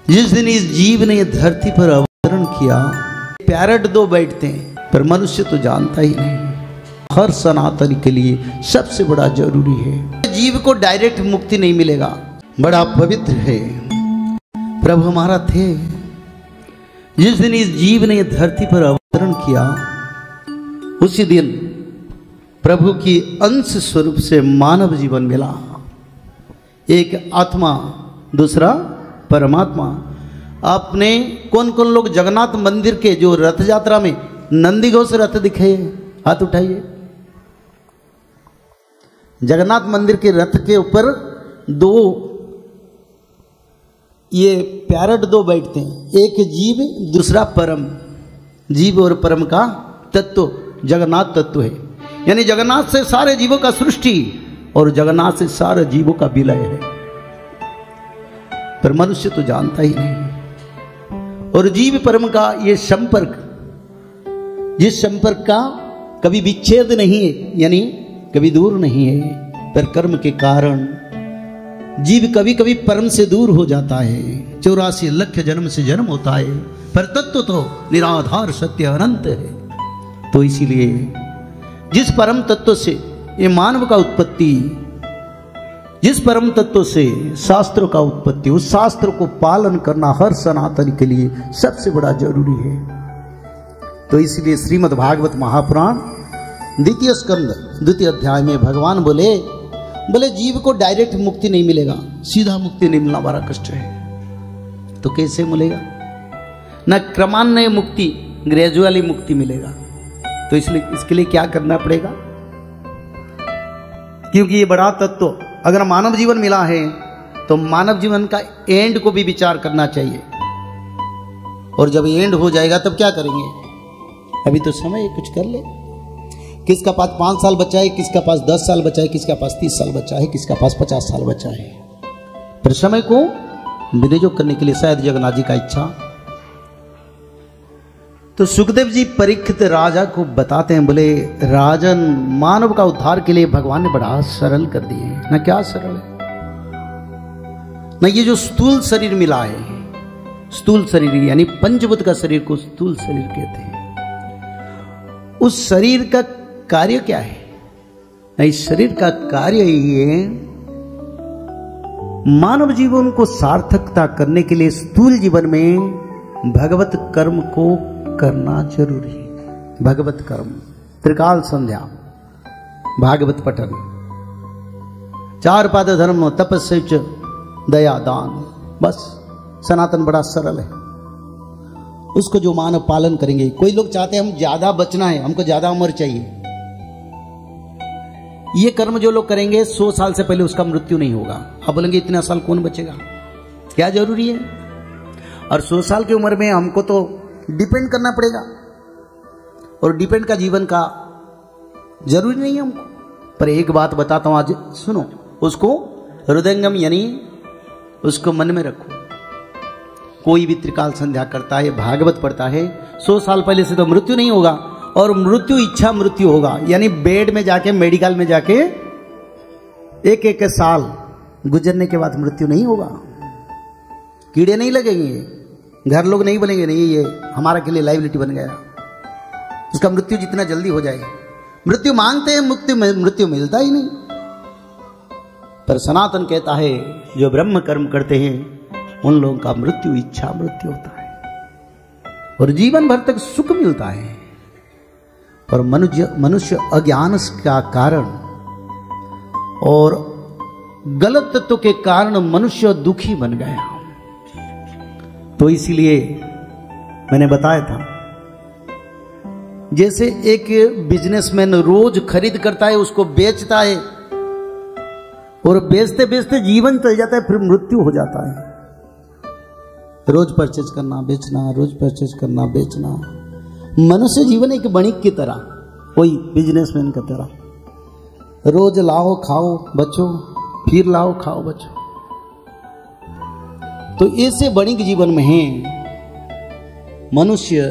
जिस दिन इस जीव ने धरती पर अवतरण किया, पैरट दो बैठते हैं पर मनुष्य तो जानता ही नहीं। हर सनातन के लिए सबसे बड़ा जरूरी है, जीव को डायरेक्ट मुक्ति नहीं मिलेगा। बड़ा पवित्र है प्रभु हमारा थे। जिस दिन इस जीव ने धरती पर अवतरण किया, उसी दिन प्रभु की अंश स्वरूप से मानव जीवन मिला। एक आत्मा, दूसरा परमात्मा। आपने कौन कौन लोग जगन्नाथ मंदिर के जो रथ यात्रा में नंदी घोष रथ दिखे, हाथ उठाइए। जगन्नाथ मंदिर के रथ के ऊपर दो ये पैरट दो बैठते हैं, एक जीव दूसरा परम। जीव और परम का तत्व जगन्नाथ तत्व है, यानी जगन्नाथ से सारे जीवों का सृष्टि और जगन्नाथ से सारे जीवों का विलय है, पर मनुष्य तो जानता ही नहीं। और जीव परम का ये संपर्क, जिस संपर्क का कभी विच्छेद नहीं है, यानी कभी दूर नहीं है, पर कर्म के कारण जीव कभी कभी परम से दूर हो जाता है। 84 लाख जन्म से जन्म होता है, पर तत्व तो निराधार सत्य अनंत है। तो इसीलिए जिस परम तत्व से ये मानव का उत्पत्ति, जिस परम तत्व से शास्त्रों का उत्पत्ति, उस शास्त्र को पालन करना हर सनातन के लिए सबसे बड़ा जरूरी है। तो इसलिए श्रीमद् भागवत महापुराण द्वितीय स्कंद द्वितीय अध्याय में भगवान बोले जीव को डायरेक्ट मुक्ति नहीं मिलेगा, सीधा मुक्ति नहीं मिलना बड़ा कष्ट है। तो कैसे मिलेगा? ना क्रमान्वय मुक्ति, ग्रेजुअली मुक्ति मिलेगा। तो इसलिए इसके लिए क्या करना पड़ेगा? क्योंकि ये बड़ा तत्व अगर मानव जीवन मिला है तो मानव जीवन का एंड को भी विचार करना चाहिए। और जब एंड हो जाएगा तब क्या करेंगे? अभी तो समय है, कुछ कर ले। किसका पास 5 साल बचा है, किसका पास 10 साल बचा है, किसका पास 30 साल बचा है, किसका पास 50 साल बचा है। पर समय को विनियोग करने के लिए शायद जगन्नाथ जी का इच्छा। तो सुखदेव जी परीक्षित राजा को बताते हैं, बोले राजन, मानव का उद्धार के लिए भगवान ने बड़ा सरल कर दिए। ना क्या सरल है? ना ये जो स्थूल शरीर मिला है, स्थूल शरीर यानी पंचभूत का शरीर को स्थूल शरीर कहते हैं। उस शरीर का कार्य क्या है? इस शरीर का कार्य ही है मानव जीवन को सार्थकता करने के लिए स्थूल जीवन में भगवत कर्म को करना जरूरी है। भगवत कर्म, त्रिकाल संध्या, भागवत पठन, 4 पाद धर्म, तपस्या, दया, दान, बस सनातन बड़ा सरल है। उसको जो मानव पालन करेंगे। कोई लोग चाहते हैं हम ज्यादा बचना है, हमको ज्यादा उम्र चाहिए। ये कर्म जो लोग करेंगे 100 साल से पहले उसका मृत्यु नहीं होगा। अब बोलेंगे इतना साल कौन बचेगा? क्या जरूरी है? और 100 साल की उम्र में हमको तो डिपेंड करना पड़ेगा, और डिपेंड का जीवन का जरूरी नहीं है हमको। पर एक बात बताता हूं, आज सुनो, उसको हृदयंगम यानी उसको मन में रखो। कोई भी त्रिकाल संध्या करता है, भागवत पढ़ता है, 100 साल पहले से तो मृत्यु नहीं होगा। और मृत्यु इच्छा मृत्यु होगा, यानी बेड में जाके, मेडिकल में जाके 1-1 साल गुजरने के बाद मृत्यु नहीं होगा। कीड़े नहीं लगेंगे, घर लोग नहीं बनेंगे, नहीं ये हमारा के लिए लाइबिलिटी बन गया। उसका मृत्यु जितना जल्दी हो जाएगा। मृत्यु मांगते हैं, मृत्यु मिलता ही नहीं। पर सनातन कहता है जो ब्रह्म कर्म करते हैं उन लोगों का मृत्यु इच्छा मृत्यु होता है, और जीवन भर तक सुख मिलता है। और मनुष्य अज्ञान का कारण और गलत तत्व के कारण मनुष्य दुखी बन गया। तो इसीलिए मैंने बताया था, जैसे एक बिजनेसमैन रोज खरीद करता है, उसको बेचता है, और बेचते बेचते जीवन चल जाता है, फिर मृत्यु हो जाता है। रोज परचेज करना बेचना, रोज परचेज करना बेचना। मनुष्य जीवन एक वणिक की तरह, कोई बिजनेसमैन की तरह, रोज लाओ खाओ बचो, फिर लाओ खाओ बचो। तो ऐसे वणिक जीवन में है मनुष्य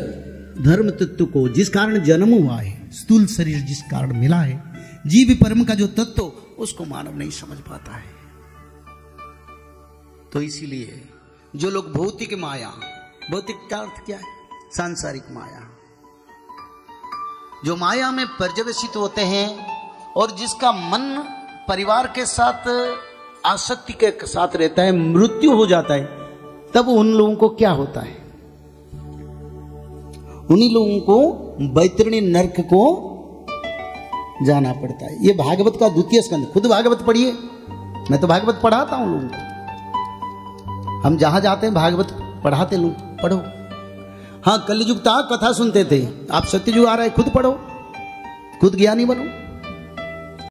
धर्म तत्व को, जिस कारण जन्म हुआ है, स्थूल शरीर जिस कारण मिला है, जीव परम का जो तत्व, उसको मानव नहीं समझ पाता है। तो इसीलिए जो लोग भौतिक माया, भौतिक का अर्थ क्या है? सांसारिक माया, जो माया में पर्यवसित होते हैं और जिसका मन परिवार के साथ आसक्ति के साथ रहता है, मृत्यु हो जाता है, तब उन लोगों को क्या होता है? उन्हीं लोगों को बैतरणी नरक को जाना पड़ता है। ये भागवत का द्वितीय स्कंद, खुद भागवत पढ़िए, मैं तो भागवत पढ़ाता हूं लोगों को, हम जहां जाते हैं भागवत पढ़ाते लोग, पढ़ो। हाँ, कलयुग था कथा सुनते थे, आप सत्ययुग आ रहा है, खुद पढ़ो, खुद ज्ञानी बनो।